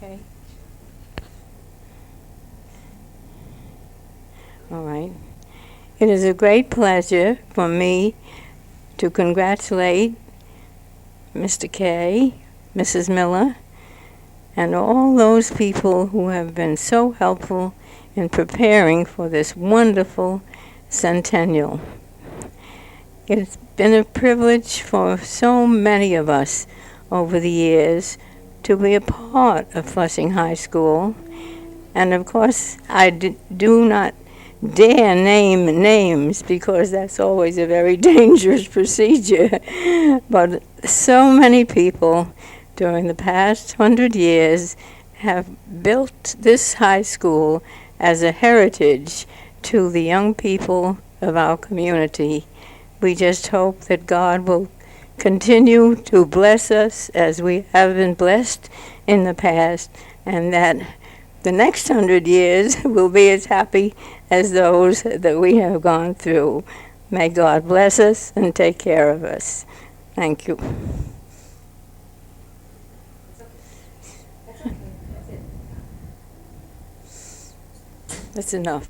Okay. All right. It is a great pleasure for me to congratulate Mr. K, Mrs. Miller, and all those people who have been so helpful in preparing for this wonderful centennial. It's been a privilege for so many of us over the years to be a part of Flushing High School. And of course, do not dare name names because that's always a very dangerous procedure. But so many people during the past 100 years have built this high school as a heritage to the young people of our community. We just hope that God will continue to bless us as we have been blessed in the past, and that the next 100 years will be as happy as those that we have gone through. May God bless us and take care of us. Thank you. That's enough.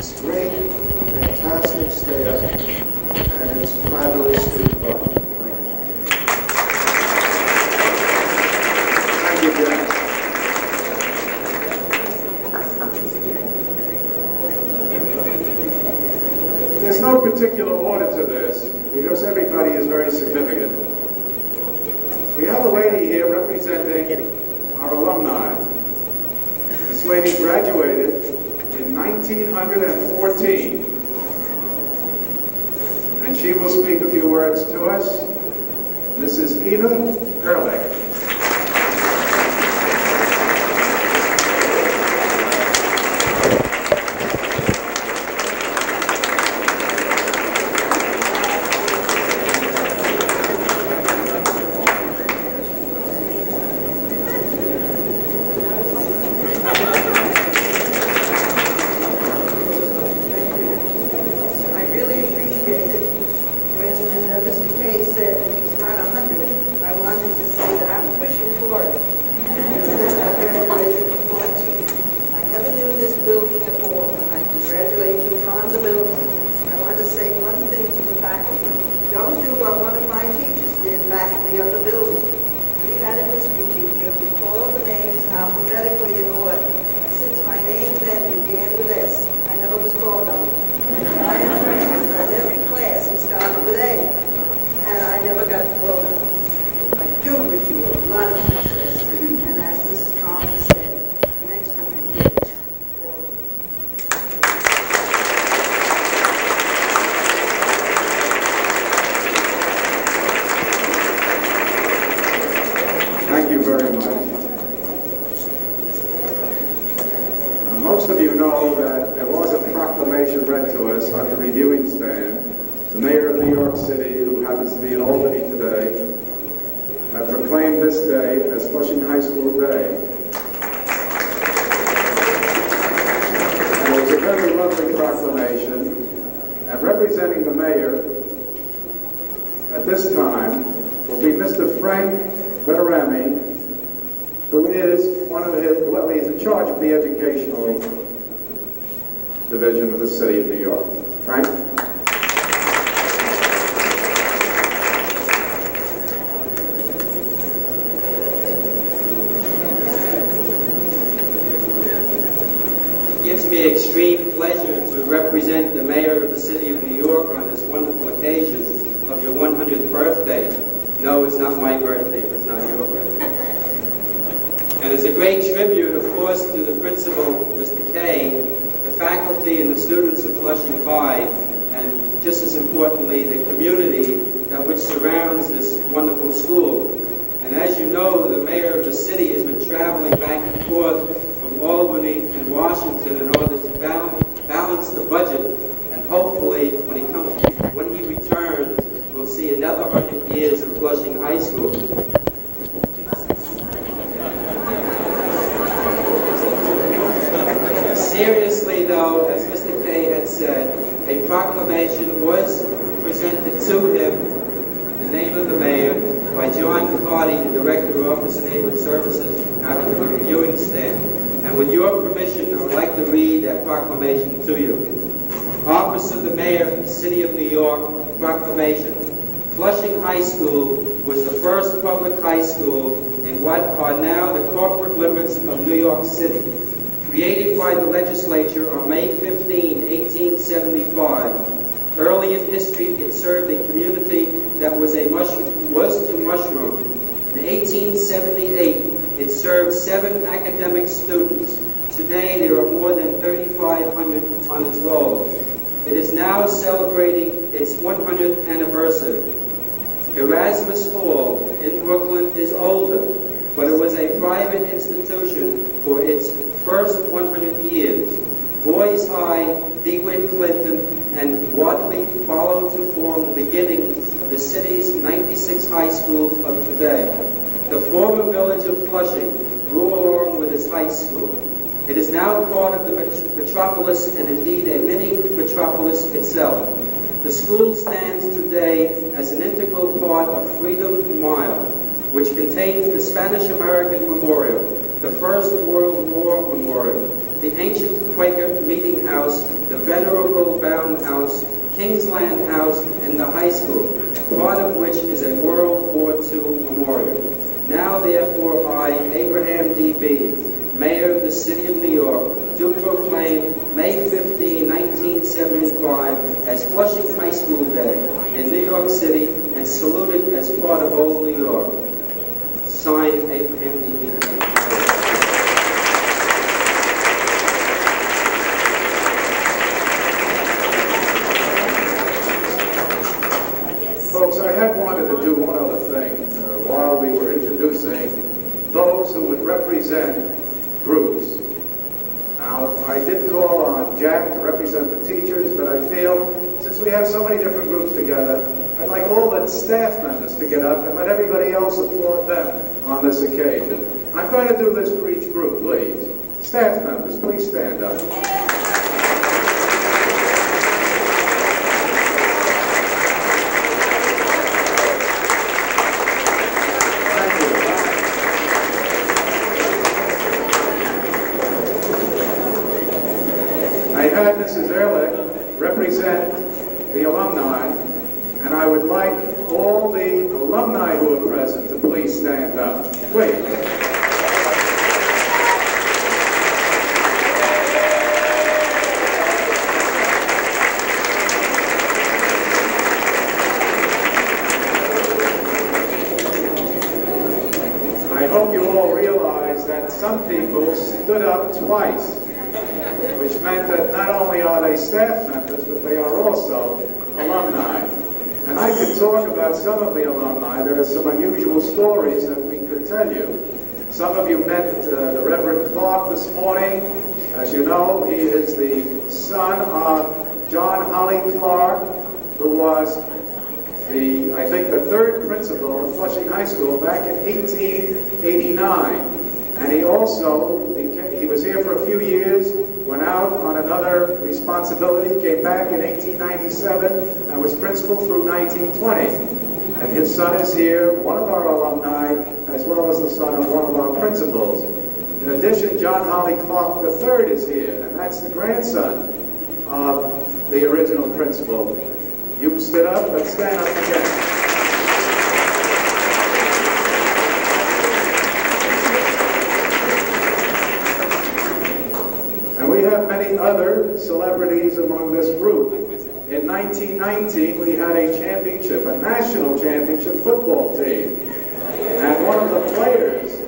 It's great, fantastic staff, and it's fabulous student body. Thank you, Jack. There's no particular order to this, because everybody is very significant. We have a lady here representing our alumni. This lady graduated in 1914, and she will speak a few words to us. Mrs. Eva Ehrlich. Seriously, though, as Mr. Kay had said, a proclamation was presented to him in the name of the mayor by John Carty, the Director of Office and Neighborhood Services, out of the reviewing stand. And with your permission, I would like to read that proclamation to you. Office of the Mayor of the City of New York, proclamation. Flushing High School was the first public high school in what are now the corporate limits of New York City. Created by the legislature on May 15, 1875. Early in history, it served a community that was to mushroom. In 1878, it served 7 academic students. Today, there are more than 3,500 on its roll. It is now celebrating its 100th anniversary. Erasmus Hall in Brooklyn is older, but it was a private institution for its first 100 years. Boys High, DeWitt Clinton, and Wadley followed to form the beginnings of the city's 96 high schools of today. The former village of Flushing grew along with its high school. It is now part of the metropolis and indeed a mini metropolis itself. The school stands today as an integral part of Freedom Mile, which contains the Spanish-American Memorial, the First World War Memorial, the ancient Quaker Meeting House, the Venerable Bound House, Kingsland House, and the high school, part of which is a World War II memorial. Now, therefore, I, Abraham D. Beebe, Mayor of the City of New York, do proclaim May 15, 1975 as Flushing High School Day in New York City and salute it as part of Old New York. Signed, Abraham D. Beebe. Folks, I had wanted to do one other thing while we were introducing those who would represent groups. Now, I did call on Jack to represent the teachers, but I feel since we have so many different groups together, I'd like all the staff members to get up and let everybody else applaud them on this occasion. I'm going to do this for each group, please. Staff members, please stand up. I had Mrs. Ehrlich represent the alumni, and I would like all the alumni who are present to please stand up. Please. I hope you all realize that some people stood up twice, which meant that not only are they staff members, but they are also alumni. And I could talk about some of the alumni. There are some unusual stories that we could tell you. Some of you met the Reverend Clark this morning. As you know, he is the son of John Holly Clark, who was I think the third principal of Flushing High School back in 1889. And he also, he was here for a few years, went out on another responsibility, came back in 1897, and was principal through 1920. And his son is here, one of our alumni, as well as the son of one of our principals. In addition, John Holly Clark III is here, and that's the grandson of the original principal. You stood up, let's stand up again. We have many other celebrities among this group. In 1919, we had a championship, a national championship football team. And one of the players,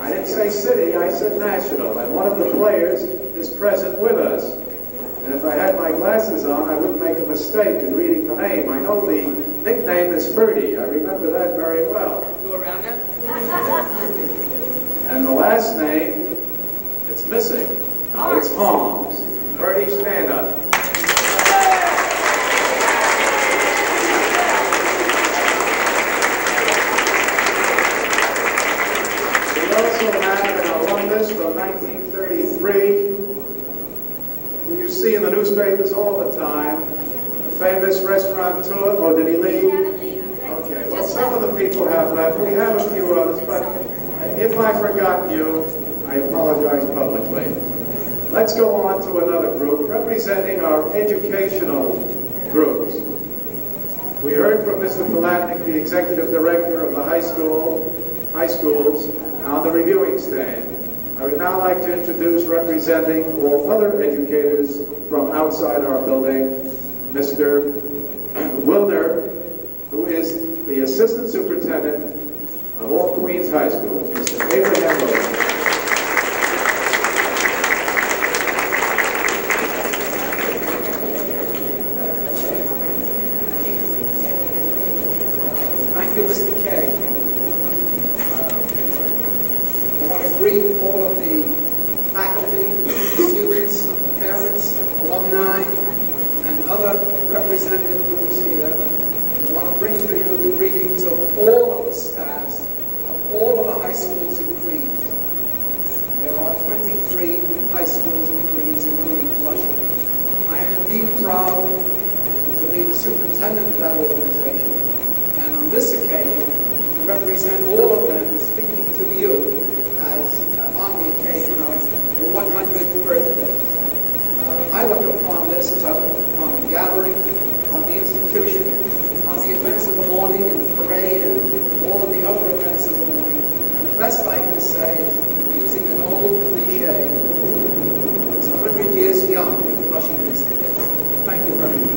I didn't say city, I said national, and one of the players is present with us. And if I had my glasses on, I wouldn't make a mistake in reading the name. I know the nickname is Ferdy. I remember that very well. You around him? And the last name, it's missing. Now it's Holmes. Ferdy, stand up. We also have an alumnus from 1933, who you see in the newspapers all the time, a famous restaurateur. Oh, did he leave? Okay, well, some of the people have left. We have a few others, but if I forgot you, I apologize publicly. Let's go on to another group representing our educational groups. We heard from Mr. Palatnik, the executive director of the high schools, on the reviewing stand. I would now like to introduce representing all other educators from outside our building, Mr. Wilner, who is the assistant superintendent of all Queens high schools, Mr. Abraham Lois. Thank you, Mr. Kay. I want to greet all of the faculty, students, parents, alumni, and other representative groups here. I want to bring to you the greetings of all of the staffs of all of the high schools in Queens. And there are 23 high schools in Queens, including Flushing. I am indeed proud to be the superintendent of that organization, and on this occasion, to represent all of them and speaking to you as on the occasion of the 100th birthday. I look upon this this about it, on the gathering, on the institution, on the events of the morning and the parade and all of the other events of the morning. And the best I can say is, using an old cliche, it's 100 years young if Flushing is today. Thank you very much.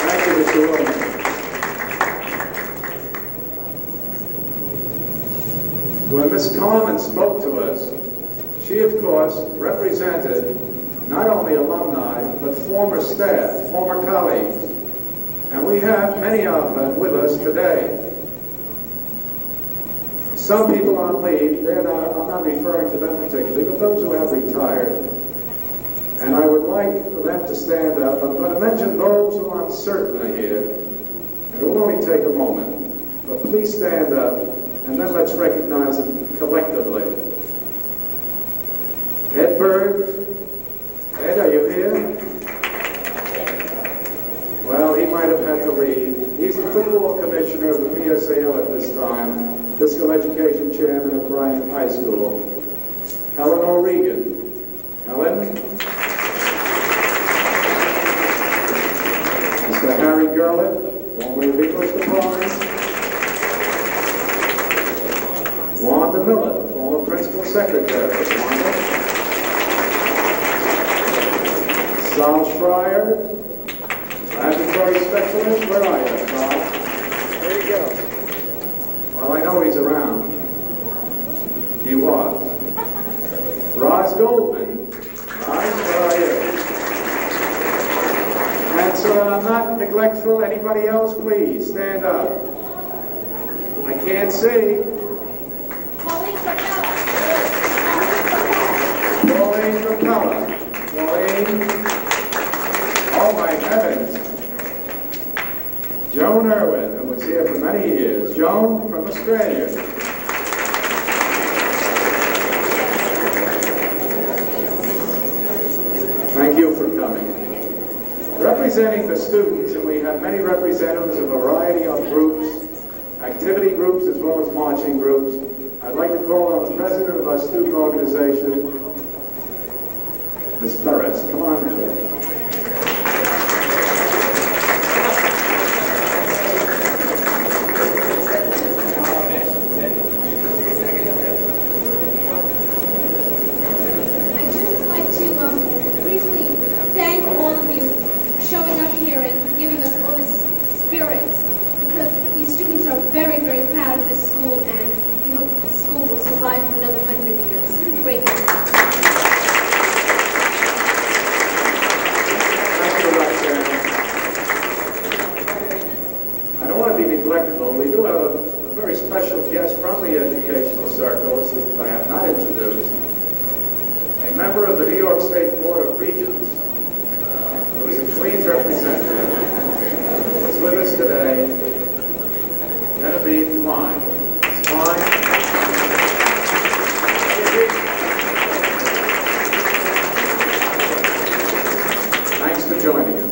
Thank you, Mr. Williams. When Miss Carman spoke to us, she, of course, represented not only alumni, but former staff, former colleagues. And we have many of them with us today. Some people on leave, I'm not referring to them particularly, but those who have retired. And I would like them to stand up. I'm going to mention those who I'm certain are here, and it will only take a moment. But please stand up, and then let's recognize them collectively. Ed Berg. Ed, are you here? Well, he might have had to leave. He's the football commissioner of the PSAL at this time, physical education chairman at Bryant High School. Helen O'Regan. Helen? Mr. Harry Gerlich, formerly of the English department. Wanda Miller, former principal secretary. Wanda. Sal Schreier, laboratory specialist. Where are you, Sal? There you go. Well, I know he's around. He was. Roz Goldman. Roz, where are you? And so that I'm not neglectful, anybody else, please stand up. I can't see. Pauline Capella. Pauline. Oh my heavens. Joan Irwin, who was here for many years. Joan from Australia. Thank you for coming. Representing the students, and we have many representatives of a variety of groups, activity groups as well as marching groups. I'd like to call on the president of our student organization, Ms. Ferris. Come on, Michelle. I'd just like to briefly thank all of you for showing up here and giving us all this spirit, because these students are very, very proud of this school, and we hope that this school will survive for another 100 years. Great. I don't want to be neglectful. We do have a very special guest from the educational circles who I have not introduced. A member of the New York State Board of Regents, who is a Queens representative, is with us today, Genevieve Klein. Ms. Klein. Thanks for joining us.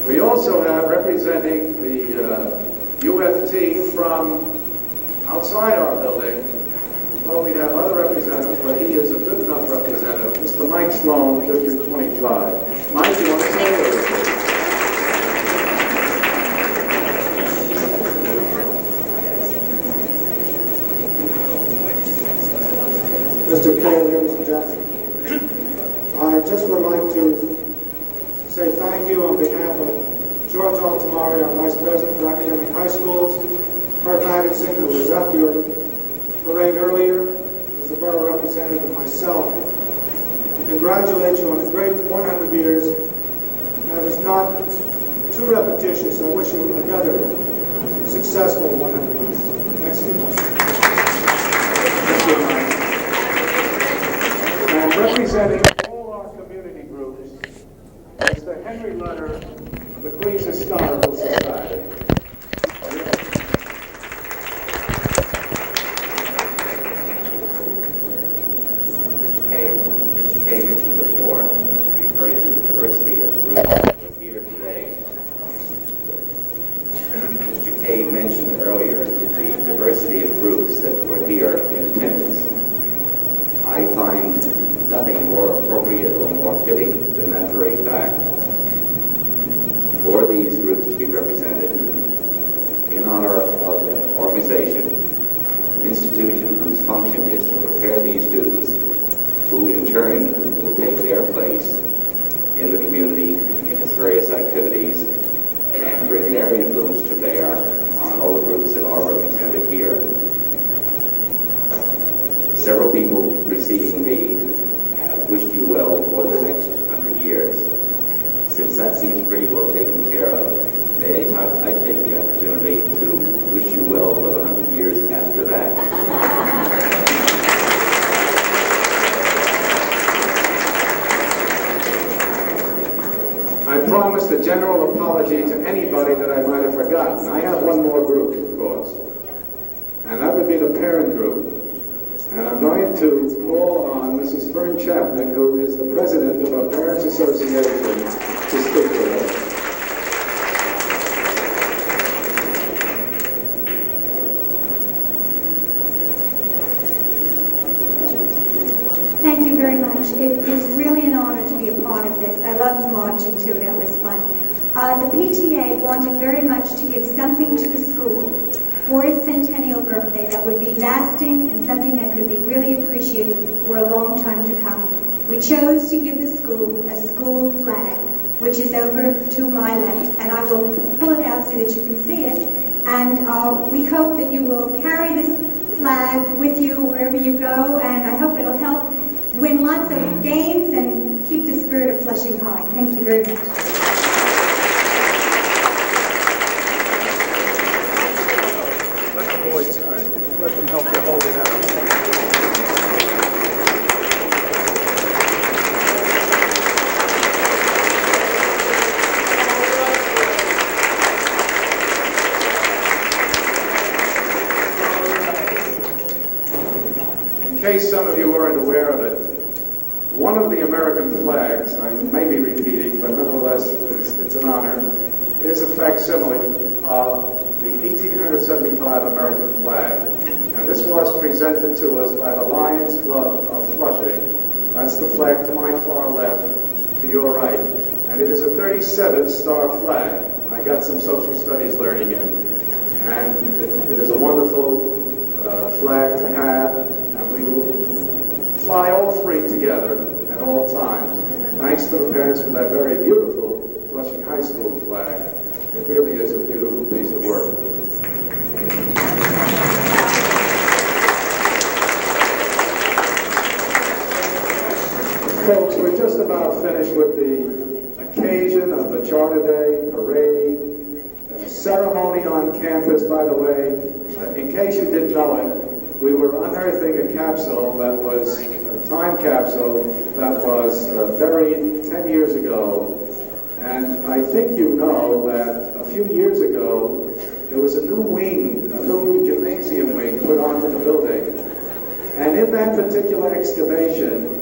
We also have representing the UFT from outside our building. We thought we'd have other representatives, but he is a good enough representative. Mr. Mike Sloan, District 25. Mike, you want to say a word? Mr. Kay, ladies and gentlemen, I just would like to say thank you on behalf of George Altamari, our Vice President for Academic High Schools, Art Magidson, who was at your parade earlier, as a borough representative, and myself, and congratulate you on a great 100 years. And if it's not too repetitious, I wish you another successful 100 years. Thanks so much. Thank you, Mike. And representing all our community groups, Mr. Henry Leonard of the Queens Historical Society. Mr. Kay mentioned before, referring to the diversity of groups that are here today. Mr. Kay mentioned earlier the diversity of groups that were here in attendance. I thought find nothing more appropriate or more fitting than that very fact for these groups to be represented in honor of an organization, an institution whose function is to prepare these students who in turn will take their place in the community in its various activities and bring their influence to bear on all the groups that are represented here. Several people preceding me have wished you well for the next 100 years. Since that seems pretty well taken care of, may I take the opportunity to wish you well for the 100 years after that. I promised a general apology to anybody that I might have forgotten. I have one more group, of course, and that would be the parent group. And I'm going to call on Mrs. Fern Chapman, who is the president of our Parents Association, to speak to us. Thank you very much. It is really an honor to be a part of this. I loved marching too, that was fun. The PTA wanted very much to give something to the school for its centennial birthday that would be lasting and something that could be really appreciated for a long time to come. We chose to give the school a school flag, which is over to my left, and I will pull it out so that you can see it. And we hope that you will carry this flag with you wherever you go, and I hope it'll help win lots of games and keep the spirit of Flushing high. Thank you very much. Let them help you hold it out. In case some of you weren't aware of it, one of the American flags, I may be repeating, but nonetheless it's an honor, is a facsimile of the 1875 American flag. And this was presented to us by the Lions Club of Flushing. That's the flag to my far left, to your right. And it is a 37-star flag. I got some social studies learning in. And it is a wonderful flag to have, and we will fly all three together at all times. Thanks to the parents for that very beautiful Flushing High School flag. It really is a beautiful piece of work. Folks, we're just about finished with the occasion of the Charter Day parade, ceremony on campus, by the way. In case you didn't know it, we were unearthing a capsule that was, a time capsule that was buried 10 years ago. And I think you know that a few years ago, there was a new wing, a new gymnasium wing put onto the building. And in that particular excavation,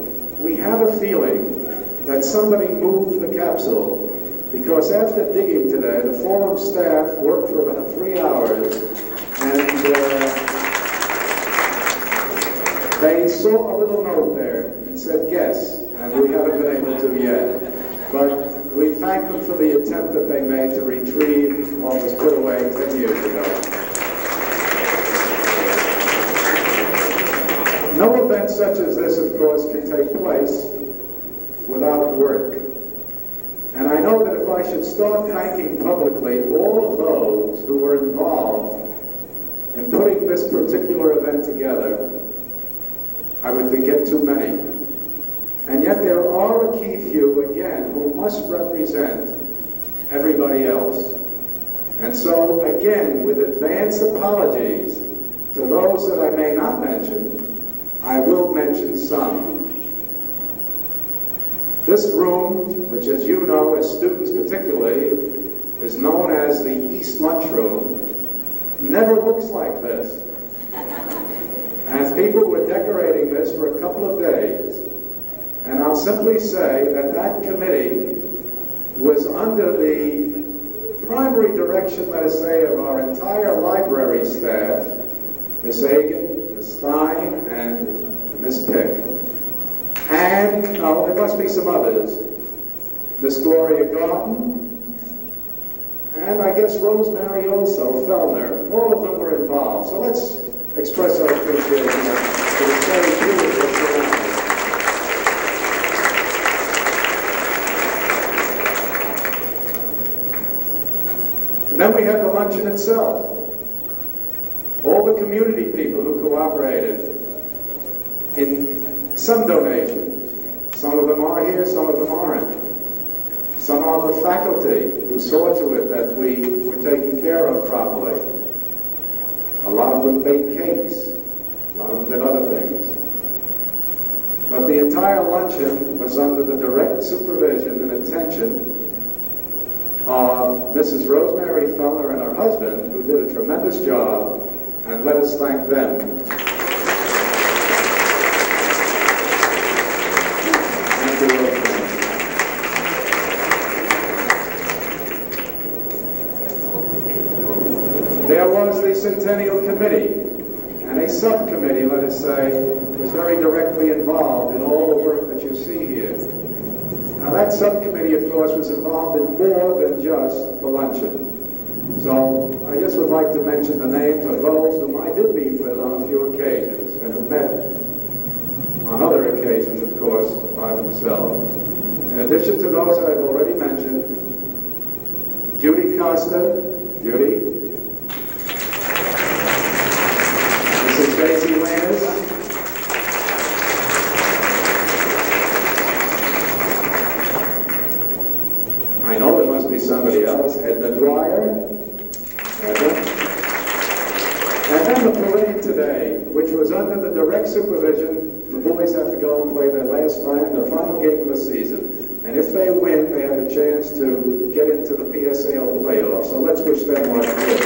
we have a feeling that somebody moved the capsule, because after digging today, the forum staff worked for about 3 hours, and they saw a little note there and said, guess, and we haven't been able to yet. But we thank them for the attempt that they made to retrieve what was put away 10 years ago. No event such as this, of course, can take place without work. And I know that if I should start thanking publicly all of those who were involved in putting this particular event together, I would forget too many. And yet there are a key few, again, who must represent everybody else. And so, again, with advance apologies to those that I may not mention, I will mention some. This room, which as you know, as students particularly, is known as the East Lunchroom, never looks like this. And people were decorating this for a couple of days. And I'll simply say that that committee was under the primary direction, let us say, of our entire library staff, Miss Hagan, Ms. Stein, and Ms. Pick. And, no, there must be some others. Miss Gloria Gordon, and I guess Rosemary also, Fellner. All of them were involved. So let's express our appreciation for this very beautiful ceremony. And then we had the luncheon itself. All the community people who cooperated in some donations. Some of them are here, some of them aren't. Some of the faculty who saw to it that we were taken care of properly. A lot of them baked cakes. A lot of them did other things. But the entire luncheon was under the direct supervision and attention of Mrs. Rosemary Fellner and her husband, who did a tremendous job, and let us thank them. Thank you, Rosemary. There was the Centennial Committee, and a subcommittee, let us say, was very directly involved in all the work that you see here. Now that subcommittee, of course, was involved in more than just the luncheon. So I just would like to mention the names of those whom I did meet with on a few occasions, and who met on other occasions, of course, by themselves. In addition to those I've already mentioned, Judy Costa, Judy, Mrs. Daisy Lannis, I know there must be somebody else, Edna Dwyer, Edna. And then the parade today, which was under the direct supervision. The boys have to go and play their final game of the season. And if they win, they have a chance to get into the PSAL playoffs. So let's wish them much good.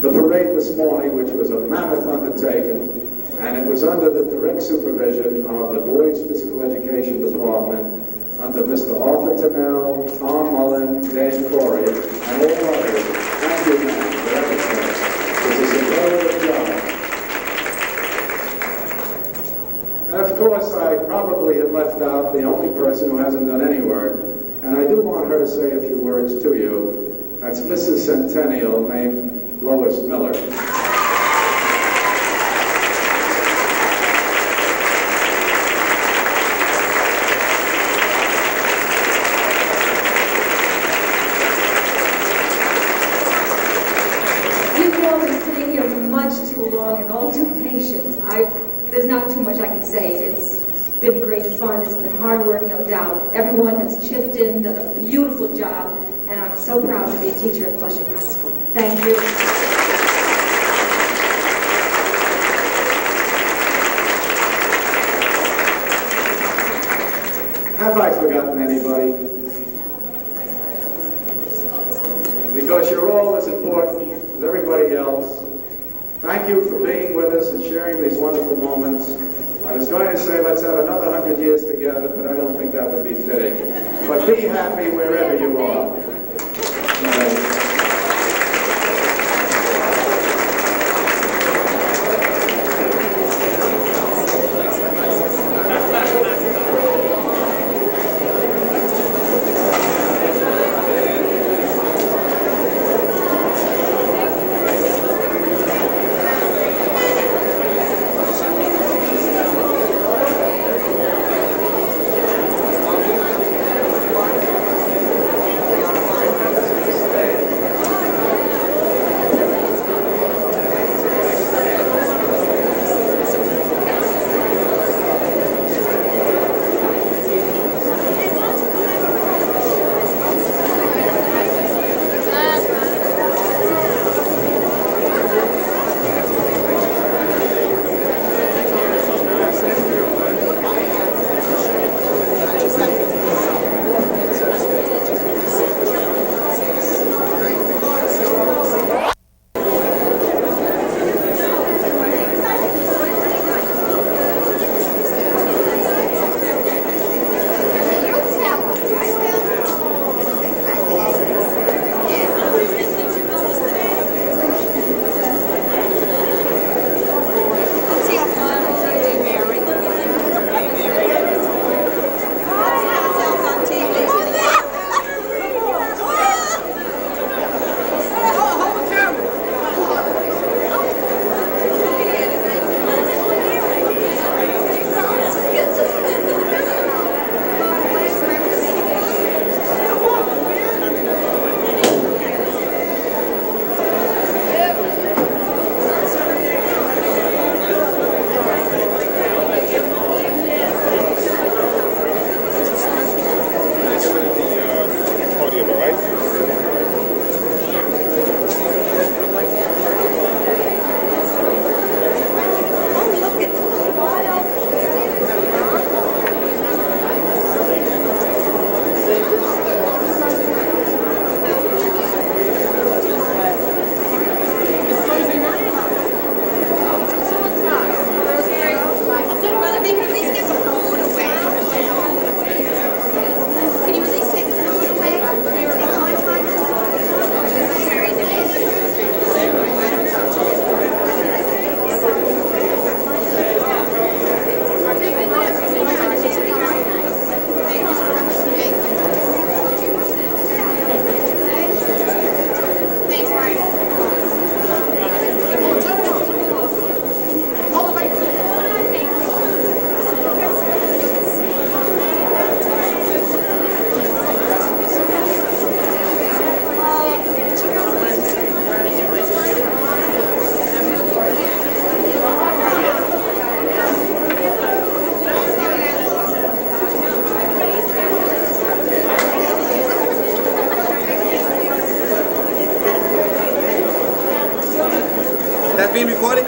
The parade this morning, which was a mammoth undertaking, and it was under the direct supervision of the Boys Physical Education Department, under Mr. Arthur Tennell, Tom Mullen, Dan Corey, and all others. Thank you, man, for everything. It was a superlative job. And of course, I probably have left out the only person who hasn't done any work, and I do want her to say a few words to you. That's Mrs. Centennial, named Lois Miller. There's not too much I can say. It's been great fun. It's been hard work, no doubt. Everyone has chipped in, done a beautiful job, and I'm so proud to be a teacher at Flushing High School. Thank you. Have I forgotten anybody? Because you're all as important as everybody else. Thank you for being with us and sharing these wonderful moments. I was going to say let's have another 100 years together, but I don't think that would be fitting. But be happy wherever you are. That's being recorded?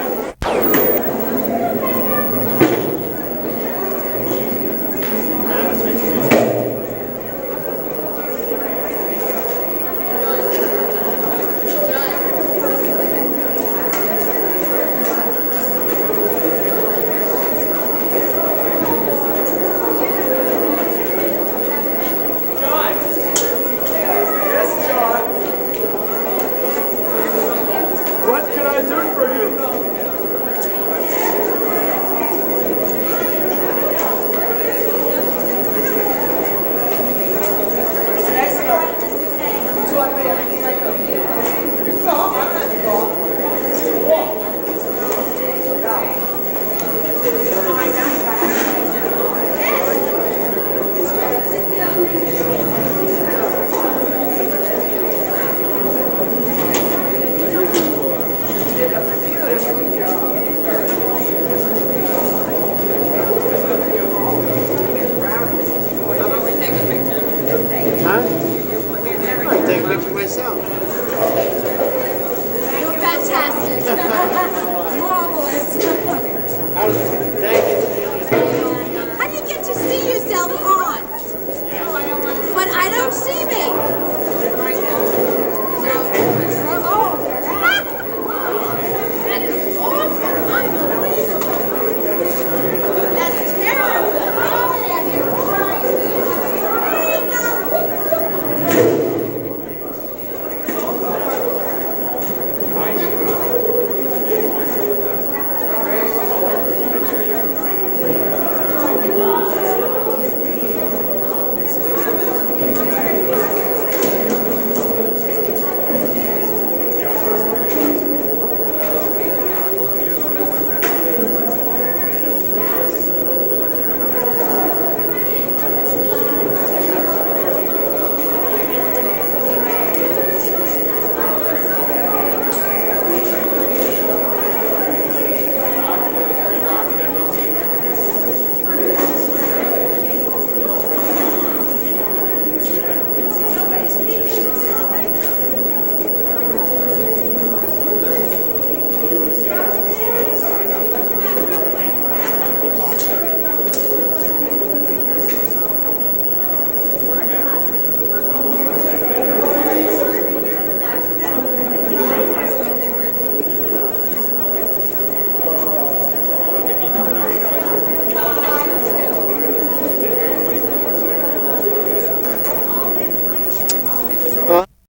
You're fantastic.